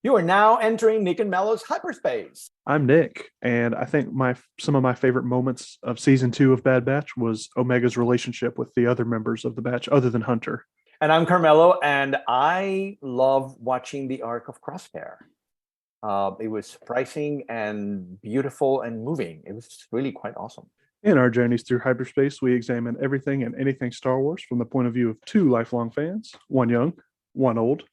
You are now entering Nick and Melo's hyperspace. I'm Nick, and I think some of my favorite moments of season 2 of Bad Batch was Omega's relationship with the other members of the batch, other than Hunter. And I'm Carmelo, and I love watching the arc of Crosshair. It was surprising and beautiful and moving. It was really quite awesome. In our journeys through hyperspace, we examine everything and anything Star Wars from the point of view of two lifelong fans, one young, one old,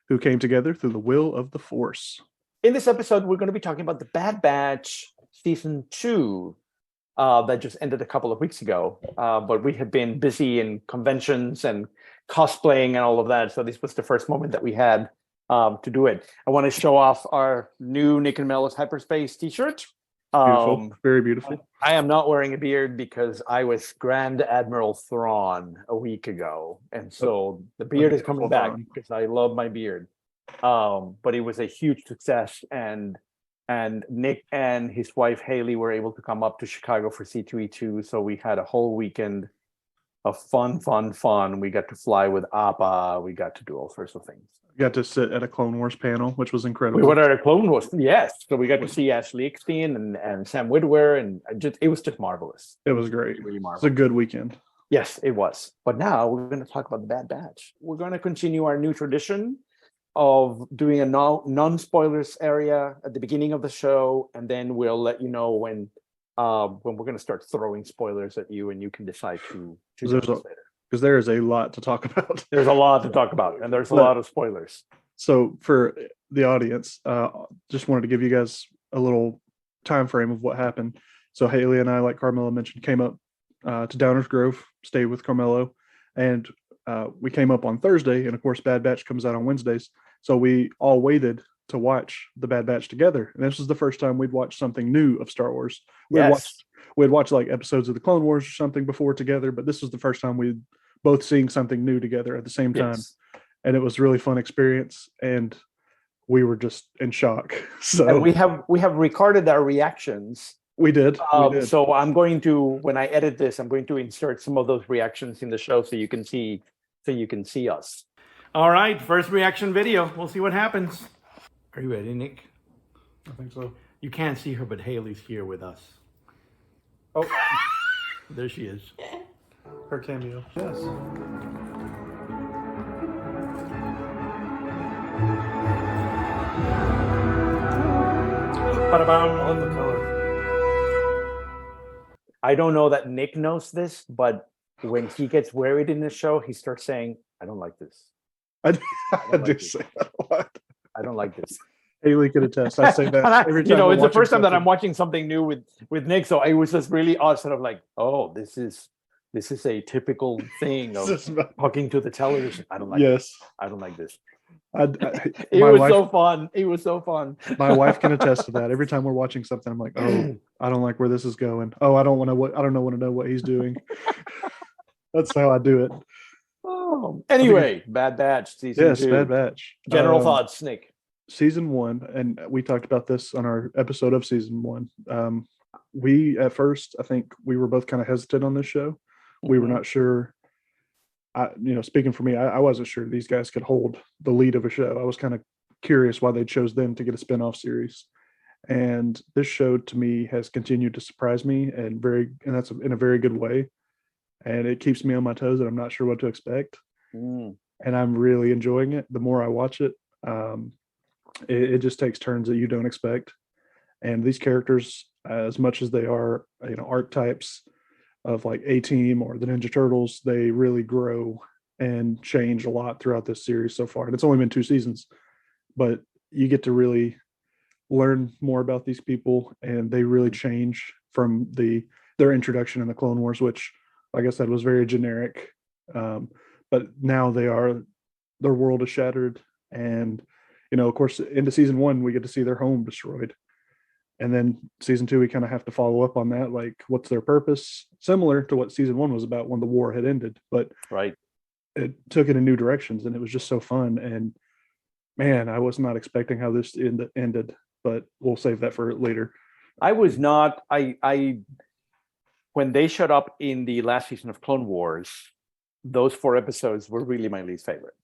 who came together through the will of the Force. In this episode, we're going to be talking about the Bad Batch Season 2 that just ended a couple of weeks ago. But we had been busy in conventions and cosplaying and all of that. So this was the first moment that we had to do it. I want to show off our new Nick and Melo's Hyperspace t-shirt. Beautiful, very beautiful. I am not wearing a beard because I was Grand Admiral Thrawn a week ago. And so the beard is coming back because I love my beard. But it was a huge success, and Nick and his wife Haley were able to come up to Chicago for C2E2. So we had a whole weekend of fun. We got to fly with Appa. We got to do all sorts of things. Got to sit at a Clone Wars panel, which was incredible. We went at a Clone Wars, yes. So we got to see Ashley Eckstein and Sam Witwer, and it was just marvelous. It was great. Really marvelous. It's a good weekend. Yes, it was. But now we're going to talk about the Bad Batch. We're going to continue our new tradition of doing a non-spoilers area at the beginning of the show, and then we'll let you know when we're going to start throwing spoilers at you, and you can decide to later. Because there is a lot to talk about. There's a lot to talk about, and there's a lot of spoilers. So for the audience, just wanted to give you guys a little time frame of what happened. So Haley and I, like Carmelo mentioned, came up to Downers Grove, stayed with Carmelo, and we came up on Thursday, and of course Bad Batch comes out on Wednesdays. So we all waited to watch the Bad Batch together. And this was the first time we'd watched something new of Star Wars. We'd watched like episodes of the Clone Wars or something before together, but this was the first time we'd both seeing something new together at the same time. Yes. And it was a really fun experience, and we were just in shock. So and we have recorded our reactions. We did. So I'm going to, when I edit this, I'm going to insert some of those reactions in the show so you can see us. All right, first reaction video. We'll see what happens. Are you ready, Nick? I think so. You can't see her, but Haley's here with us. Oh, there she is. Her cameo. Yes. On the color. I don't know that Nick knows this, but when he gets worried in the show, he starts saying, "I don't like this." I do say that a lot. I don't like this. Haley could attest. I say that every time. It's the first time that I'm watching something new with Nick, so it was just really odd, sort of like, oh, this is a typical thing of talking to the television. I don't like this. I don't like this. It was so fun. My wife can attest to that. Every time we're watching something, I'm like, oh, I don't like where this is going. Oh, I don't want to know what he's doing. That's how I do it. Oh, anyway, Bad Batch season 2. Bad Batch. General thoughts, Nick. Season 1, and we talked about this on our episode of season 1. We at first, I think we were both kind of hesitant on this show. We were not sure. Speaking for me, I wasn't sure these guys could hold the lead of a show. I was kind of curious why they chose them to get a spinoff series. And this show to me has continued to surprise me, and that's in a very good way. And it keeps me on my toes, and I'm not sure what to expect. And I'm really enjoying it. The more I watch it, it just takes turns that you don't expect. And these characters, as much as they are, archetypes of like A-Team or the Ninja Turtles, they really grow and change a lot throughout this series so far. And it's only been 2 seasons, but you get to really learn more about these people, and they really change from their introduction in the Clone Wars, which, like I said, was very generic. But now their world is shattered, and of course, into season 1, we get to see their home destroyed. And then season 2, we kind of have to follow up on that. Like, what's their purpose? Similar to what season 1 was about when the war had ended, but it took it in new directions, and it was just so fun. And man, I was not expecting how this ended, but we'll save that for later. I was not. When they showed up in the last season of Clone Wars, those 4 episodes were really my least favorite.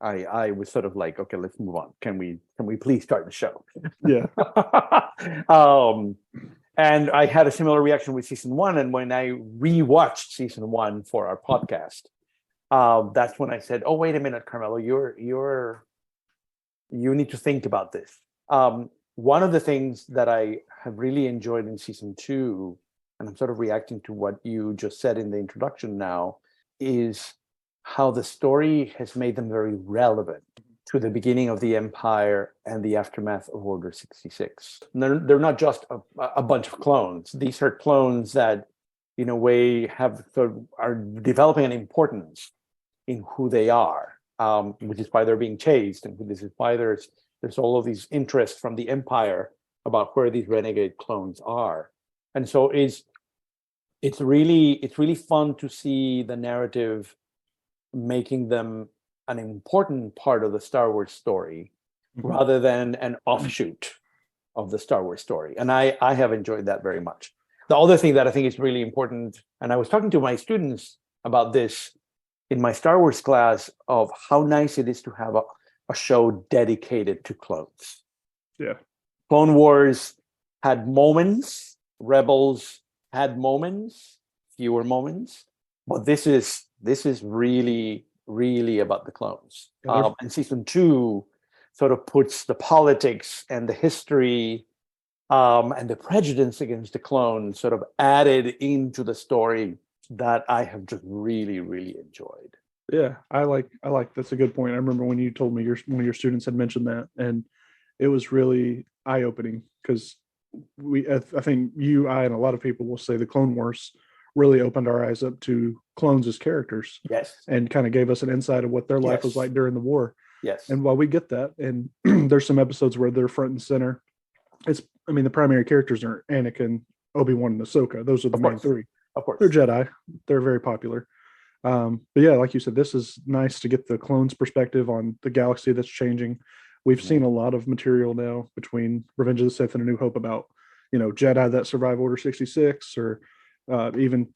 I was sort of like, okay, let's move on. Can we please start the show? Yeah. And I had a similar reaction with season 1. And when I rewatched season 1 for our podcast, that's when I said, "Oh, wait a minute, Carmelo, you need to think about this." One of the things that I have really enjoyed in season 2, and I'm sort of reacting to what you just said in the introduction now, is how the story has made them very relevant to the beginning of the Empire and the aftermath of Order 66. And they're not just a bunch of clones. These are clones that, in a way, are developing an importance in who they are, which is why they're being chased, and this is why there's all of these interest from the Empire about where these renegade clones are. And so it's really fun to see the narrative making them an important part of the Star Wars story, rather than an offshoot of the Star Wars story. And I have enjoyed that very much. The other thing that I think is really important, and I was talking to my students about this in my Star Wars class, of how nice it is to have a show dedicated to clones. Yeah. Clone Wars had moments, Rebels had moments, fewer moments, but this is really, really about the clones. And season 2 sort of puts the politics and the history and the prejudice against the clones sort of added into the story that I have just really, really enjoyed. Yeah, I like that's a good point. I remember when you told me one of your students had mentioned that, and it was really eye-opening, because I think you, I, and a lot of people will say the Clone Wars really opened our eyes up to clones as characters. Yes. And kind of gave us an insight of what their life was like during the war. Yes. And while we get that, and there's some episodes where they're front and center, the primary characters are Anakin, Obi-Wan, and Ahsoka. Those are the main three. Of course. They're Jedi. They're very popular. But yeah, like you said, this is nice to get the clones' perspective on the galaxy that's changing. We've seen a lot of material now between Revenge of the Sith and A New Hope about, Jedi that survive Order 66, or even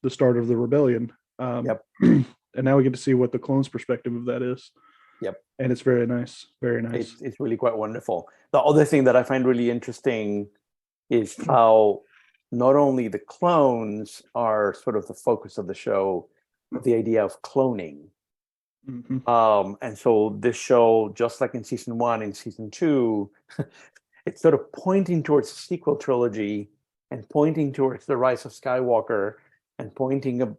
the start of the rebellion. And now we get to see what the clones' perspective of that is. Yep. And it's very nice. Very nice. It's really quite wonderful. The other thing that I find really interesting is how not only the clones are sort of the focus of the show, but the idea of cloning. Mm-hmm. And so this show, just like in season 1, in season 2, it's sort of pointing towards the sequel trilogy and pointing towards the rise of Skywalker, and pointing out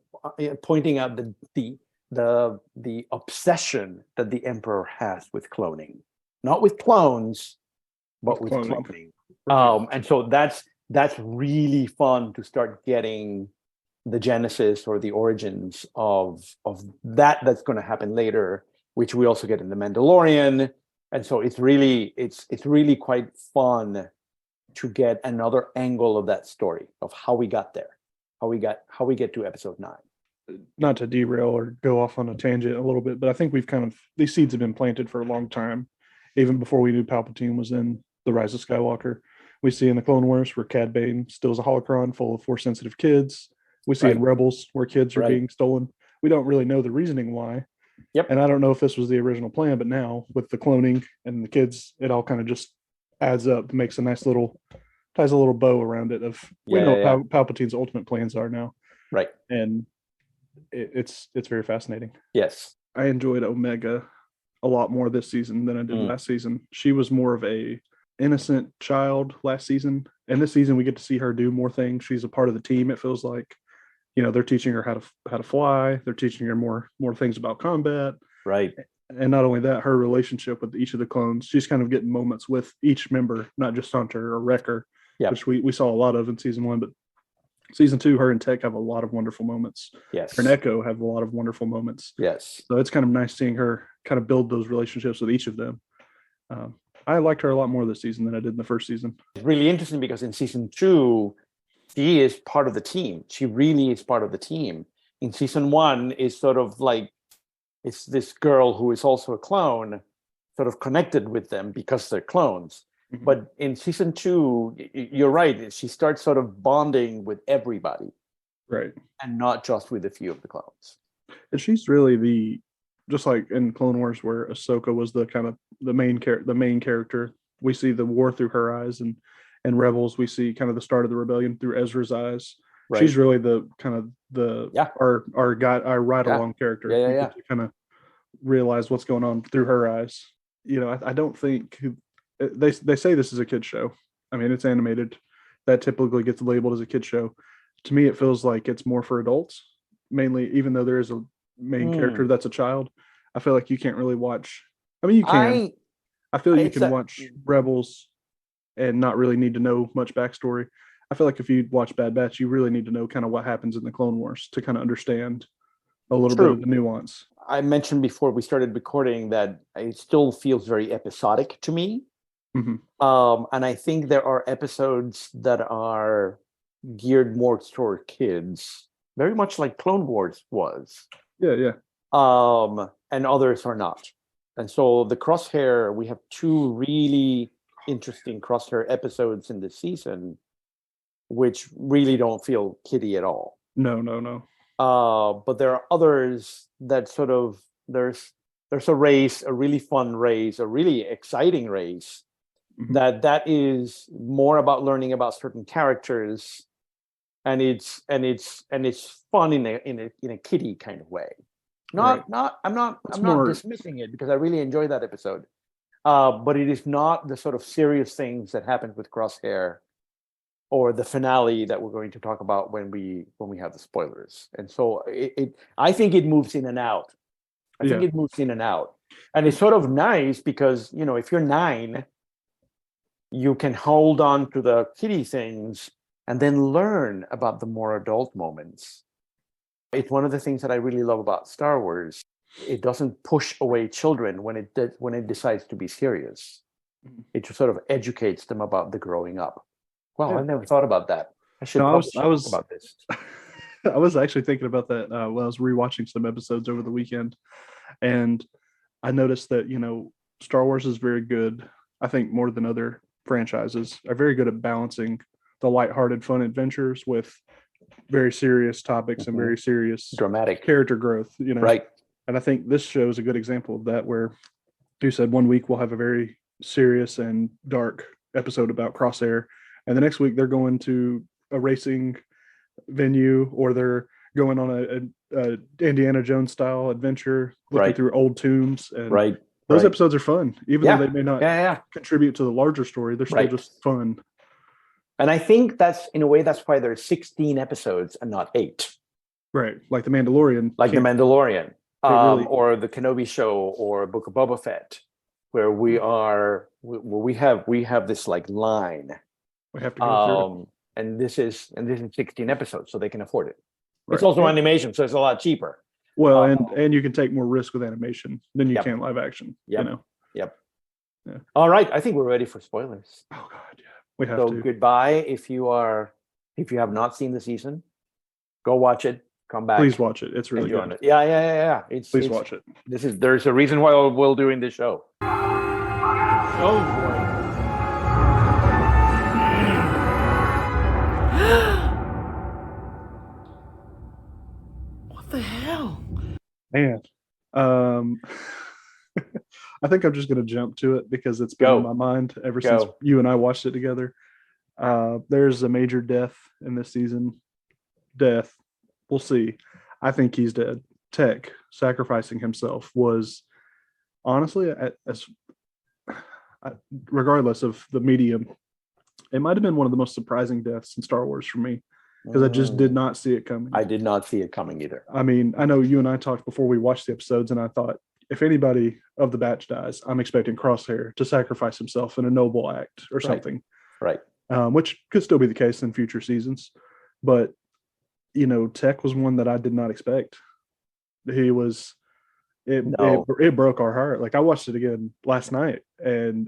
the obsession that the Emperor has with cloning, not with clones, but with cloning. Right. And so that's really fun to start getting the genesis or the origins of that's going to happen later, which we also get in The Mandalorian. And so it's really quite fun to get another angle of that story, of how we got there, how we get to episode 9. Not to derail or go off on a tangent a little bit, but I think these seeds have been planted for a long time, even before we knew Palpatine was in The Rise of Skywalker. We see in the Clone Wars where Cad Bane still is a holocron full of Force-sensitive kids. We see in Rebels where kids are being stolen. We don't really know the reasoning why. Yep. And I don't know if this was the original plan, but now with the cloning and the kids, it all kind of just adds up, makes a nice ties a little bow around it of we know what Palpatine's ultimate plans are now. Right. And it's very fascinating. Yes. I enjoyed Omega a lot more this season than I did last season. She was more of a innocent child last season, and this season we get to see her do more things. She's a part of the team, it feels like. They're teaching her how to fly. They're teaching her more things about combat. Right. And not only that, her relationship with each of the clones, she's kind of getting moments with each member, not just Hunter or Wrecker, which we saw a lot of in season 1, but season 2, her and Tech have a lot of wonderful moments. Yes. Her and Echo have a lot of wonderful moments. Yes. So it's kind of nice seeing her kind of build those relationships with each of them. I liked her a lot more this season than I did in the first season. It's really interesting because in season 2, she is part of the team. She really is part of the team. In season 1, is sort of like, it's this girl who is also a clone, sort of connected with them because they're clones. Mm-hmm. But in season 2, you're right. She starts sort of bonding with everybody. Right. And not just with a few of the clones. And she's really just like in Clone Wars, where Ahsoka was the kind of the main character. We see the war through her eyes, and Rebels, we see kind of the start of the rebellion through Ezra's eyes. Right. She's really the kind of our guide, our ride along character. Yeah. You get to kind of realize what's going on through her eyes. I don't think they say this is a kid show. I mean, it's animated. That typically gets labeled as a kid show. To me, it feels like it's more for adults, mainly, even though there is a main character that's a child. I feel like you can't really watch. I mean, you can. I feel you can watch Rebels and not really need to know much backstory. I feel like if you watch Bad Batch, you really need to know kind of what happens in the Clone Wars to kind of understand a little bit of the nuance. I mentioned before we started recording that it still feels very episodic to me. Mm-hmm. And I think there are episodes that are geared more toward kids, very much like Clone Wars was. Yeah. And others are not. And so the Crosshair, we have 2 really interesting Crosshair episodes in this season, which really don't feel kiddie at all. No. But there are others that sort of there's a race, a really fun race, a really exciting race that is more about learning about certain characters, and it's fun in a kiddie kind of way. I'm not dismissing it, because I really enjoy that episode. But it is not the sort of serious things that happen with Crosshair or the finale that we're going to talk about when we have the spoilers. And so I think it moves in and out. I think it moves in and out. And it's sort of nice because, if you're 9, you can hold on to the kiddie things and then learn about the more adult moments. It's one of the things that I really love about Star Wars. It doesn't push away children when it decides to be serious. It just sort of educates them about the growing up. Wow, I never thought about that. I should talk about this. I was actually thinking about that when I was rewatching some episodes over the weekend, and I noticed that Star Wars is very good. I think more than other franchises are very good at balancing the lighthearted, fun adventures with very serious topics and very serious, dramatic character growth. Right. And I think this show is a good example of that, where you said one week we'll have a very serious and dark episode about Crosshair, and the next week they're going to a racing venue, or they're going on a Indiana Jones style adventure, looking through old tombs. And those episodes are fun, even though they may not contribute to the larger story. They're still just fun. And I think that's why there's 16 episodes and not 8. Right, like the Mandalorian. Like the Mandalorian, or the Kenobi show, or Book of Boba Fett, where we have this like line. We have to go through it. And this is 16 episodes, so they can afford it. Right. It's also animation, so it's a lot cheaper. Well, and you can take more risk with animation than you can live action. Yep. Yeah. All right, I think we're ready for spoilers. Oh God, yeah. We have to. So goodbye if you have not seen the season. Go watch it. Come back. Please watch it. It's really good. Yeah. Please watch it. There's a reason why we're doing this show. Oh boy. What the hell? Man. I think I'm just going to jump to it because it's been on my mind ever since you and I watched it together. There's a major death in this season. We'll see. I think he's dead. Tech sacrificing himself was honestly, regardless of the medium, it might have been one of the most surprising deaths in Star Wars for me, because I just did not see it coming. I did not see it coming either. I mean, I know you and I talked before we watched the episodes, and I thought, if anybody of the batch dies, I'm expecting Crosshair to sacrifice himself in a noble act or something. Right. Which could still be the case in future seasons. But, Tech was one that I did not expect. It broke our heart. Like, I watched it again last night, and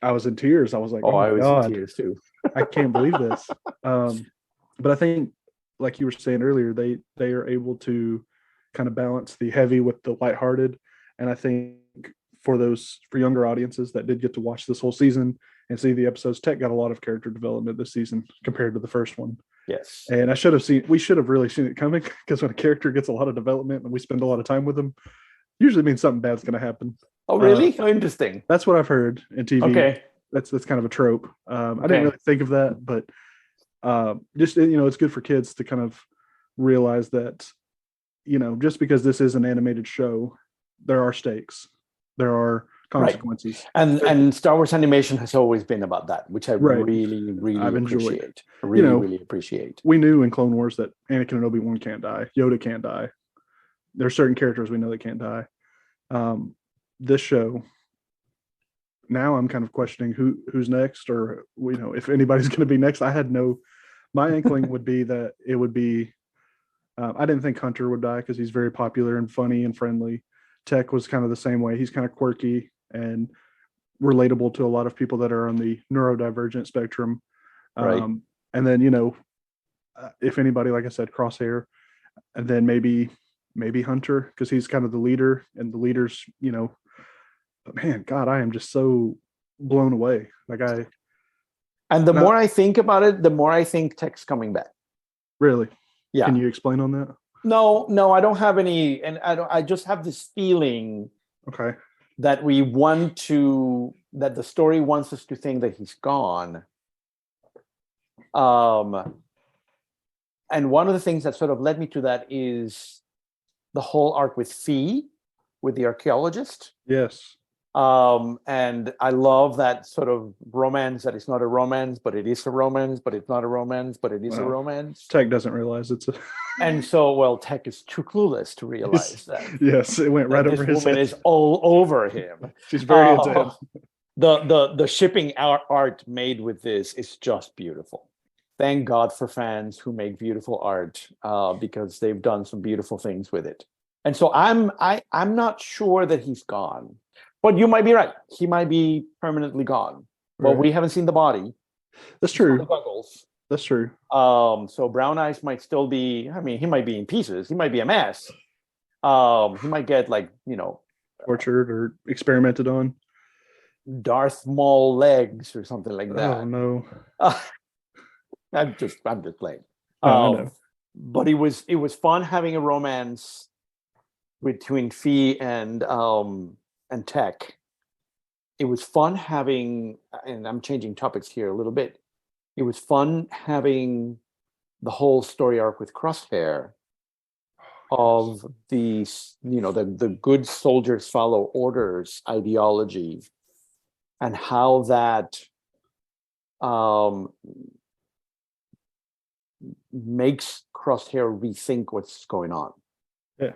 I was in tears. I was like, I was in tears too. I can't believe this. But I think, like you were saying earlier, they are able to kind of balance the heavy with the lighthearted. And I think for younger audiences that did get to watch this whole season and see the episodes, Tech got a lot of character development this season compared to the first one. Yes. And we should have really seen it coming, because when a character gets a lot of development and we spend a lot of time with them, usually means something bad's going to happen. Oh, really? Oh, interesting. That's what I've heard in TV. Okay. That's kind of a trope. I Okay. didn't really think of that, but just, you know, it's good for kids to kind of realize that, you know, just because this is an animated show, there are stakes, there are consequences. And Star Wars animation has always been about that, which I Right. really I've enjoyed. appreciate. Really, You know, really appreciate. We knew in Clone Wars that Anakin and Obi-Wan can't die. Yoda can't die. There's certain characters we know that can't die. This show, now I'm kind of questioning who's next, or, you know, if anybody's going to be next. My inkling would be that it would be, I didn't think Hunter would die because he's very popular and funny and friendly. Tech was kind of the same way. He's kind of quirky and relatable to a lot of people that are on the neurodivergent spectrum. Right. And then, you know, if anybody, like I said, Crosshair, and then maybe Hunter, because he's kind of the leader, and the leaders, you know, but man, God, I am just so blown away. And the more I think about it, the more I think Tech's coming back. Really? Yeah. Can you explain on that? No, I don't have any, and I just have this feeling Okay. that that the story wants us to think that he's gone. And one of the things that sort of led me to that is the whole arc with Fee, with the archaeologist. Yes. And I love that sort of romance that it's not a romance, but it is a romance, but it's not a romance, but it is a romance. Tech doesn't realize it's a. And so, well, Tech is too clueless to realize that. Yes, it went right over his head. This woman is all over him. She's very into him. The shipping art made with this is just beautiful. Thank God for fans who make beautiful art, because they've done some beautiful things with it. And so I'm not sure that he's gone, but you might be right. He might be permanently gone. Well, we haven't seen the body. That's true. The buggles. That's true. So Brown Eyes might still be. I mean, he might be in pieces. He might be a mess. He might get, like, you know, tortured or experimented on. Darth Maul legs or something like that. Oh no. I'm just playing. I know. But it was fun having a romance between Fee and Tech. It was fun having, and I'm changing topics here a little bit. It was fun having the whole story arc with Crosshair of the, you know, the good soldiers follow orders ideology, and how that makes Crosshair rethink what's going on. Yeah.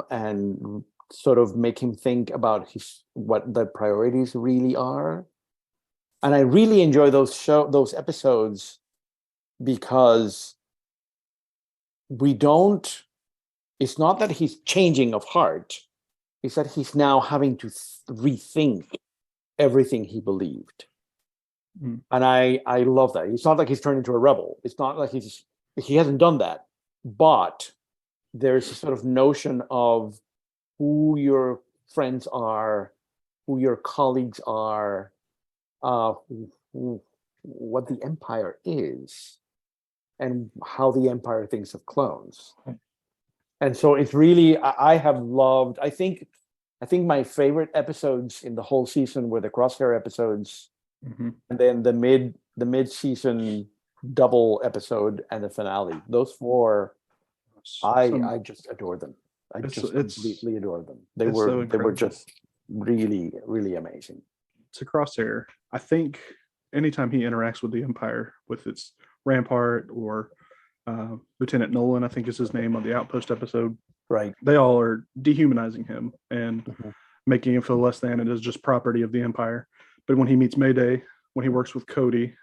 And sort of make him think about what the priorities really are. And I really enjoy those episodes, because it's not that he's changing of heart, it's that he's now having to rethink everything he believed. And I love that. It's not like he's turned into a rebel. It's not like he hasn't done that. But there's a sort of notion of who your friends are, who your colleagues are, what the Empire is, and how the Empire thinks of clones. And so it's really, I have loved, I think my favorite episodes in the whole season were the Crosshair episodes, and then the mid-season double episode and the finale. Those four, I just adore them. I just completely adore them. They were just really, really amazing. To Crosshair, I think anytime he interacts with the Empire, with its Rampart or Lieutenant Nolan, I think is his name on the Outpost episode, right? They all are dehumanizing him and making him feel less than. It is just property of the Empire. But when he meets Mayday, when he works with Cody,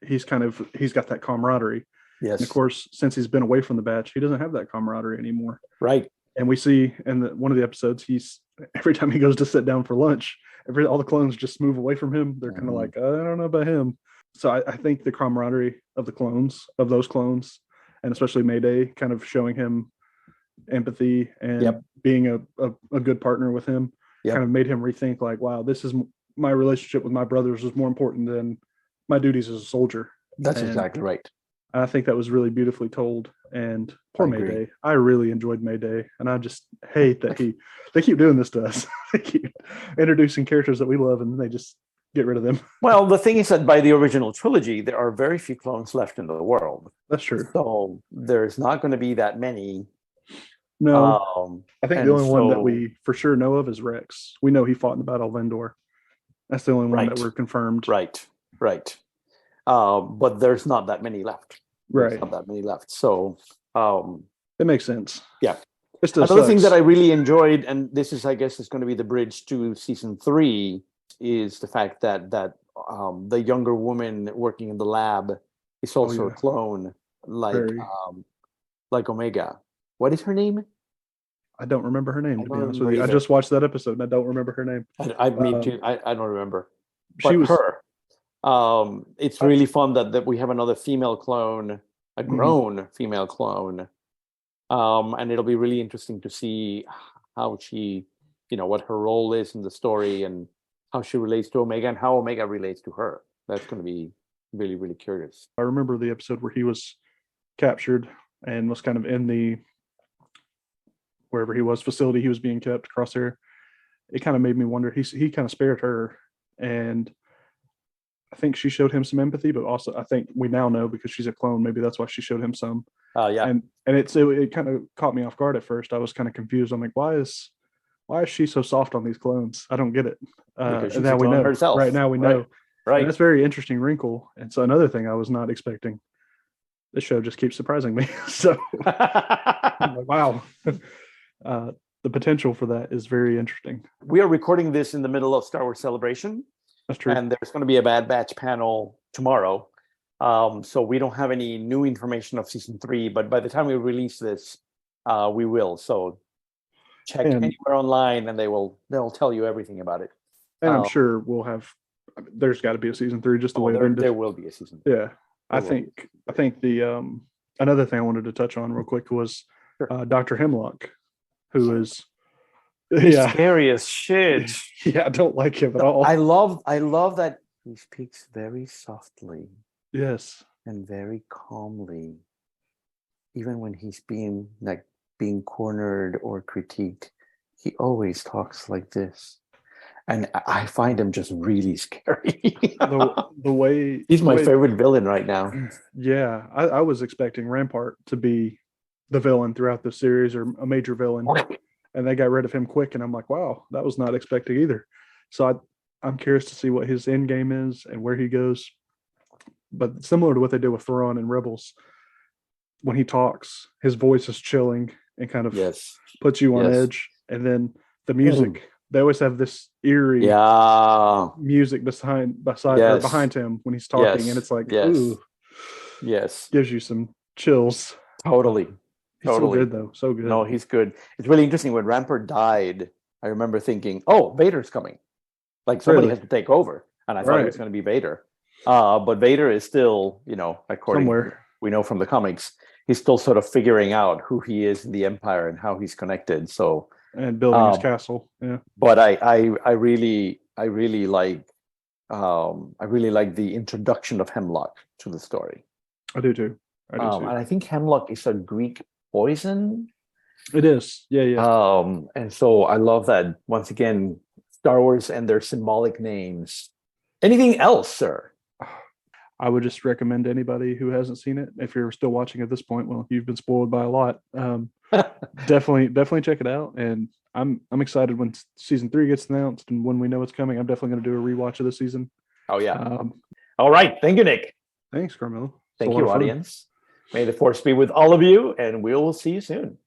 he's got that camaraderie. Yes. And of course, since he's been away from the batch, he doesn't have that camaraderie anymore. Right. And we see in one of the episodes, every time he goes to sit down for lunch, all the clones just move away from him. They're kind of like, I don't know about him. So I think the camaraderie of those clones, and especially Mayday, kind of showing him empathy and being a good partner with him, kind of made him rethink, like, wow, this is my relationship with my brothers is more important than my duties as a soldier. That's exactly right. I think that was really beautifully told. And poor I agree. Mayday. I really enjoyed Mayday, and I just hate that they keep doing this to us. They keep introducing characters that we love, and then they just get rid of them. Well, the thing is that by the original trilogy, there are very few clones left in the world. That's true. So there's not going to be that many. No, I think the only one that we for sure know of is Rex. We know he fought in the Battle of Endor. That's the only one that we're confirmed. Right. But there's not that many left. Right. There's not that many left. So it makes sense. Yeah. Another thing that I really enjoyed, and this is, I guess, is going to be the bridge to season 3, is the fact that the younger woman working in the lab is also a clone, like Omega. What is her name? I don't remember her name, to be honest with you. I just watched that episode and I don't remember her name. I don't remember. But she was her. It's really fun that we have another female clone, a grown female clone. And it'll be really interesting to see how she, what her role is in the story and how she relates to Omega and how Omega relates to her. That's going to be really, really curious. I remember the episode where he was captured and was kind of in the wherever he was facility he was being kept across there. It kind of made me wonder. He kind of spared her, and I think she showed him some empathy, but also I think we now know because she's a clone, maybe that's why she showed him some. Yeah. And it kind of caught me off guard at first. I was kind of confused. I'm like, why is she so soft on these clones? I don't get it. And now we know. Herself. Right now we know. Right. And that's a very interesting wrinkle. And so another thing I was not expecting. This show just keeps surprising me. So I'm like, wow. The potential for that is very interesting. We are recording this in the middle of Star Wars Celebration. That's true. And there's going to be a Bad Batch panel tomorrow. So we don't have any new information of season 3, but by the time we release this, we will. So check anywhere online and they'll tell you everything about it. And I'm sure there's got to be a season 3 just the way there will be a season 3. Yeah. I think the another thing I wanted to touch on real quick was Dr. Hemlock, who is scary as shit. Yeah, I don't like him at all. I love that he speaks very softly. Yes. And very calmly. Even when he's being cornered or critiqued, he always talks like this. And I find him just really scary. the way he's my favorite villain right now. Yeah, I was expecting Rampart to be the villain throughout the series or a major villain, and they got rid of him quick. And I'm like, wow, that was not expected either. So I'm curious to see what his end game is and where he goes. But similar to what they did with Thrawn and Rebels, when he talks, his voice is chilling and kind of puts you on edge. And then the music. They always have this eerie music behind him when he's talking, and it's like, ooh, gives you some chills. Totally. He's so good, though. So good. No, he's good. It's really interesting. When Rampart died, I remember thinking, oh, Vader's coming. Like somebody has to take over. And I thought it was going to be Vader. But Vader is still, according to we know from the comics, he's still sort of figuring out who he is in the Empire and how he's connected. So and building his castle. Yeah. But I really like the introduction of Hemlock to the story. I do too. And I think Hemlock is a Greek poison. It is. Yeah. And so I love that once again, Star Wars and their symbolic names. Anything else, sir? I would just recommend anybody who hasn't seen it. If you're still watching at this point, well, you've been spoiled by a lot. Definitely check it out. And I'm excited when season 3 gets announced and when we know it's coming. I'm definitely going to do a rewatch of the season. Oh yeah. All right. Thank you, Nick. Thanks, Carmelo. Thank you, audience. May the force be with all of you, and we'll see you soon.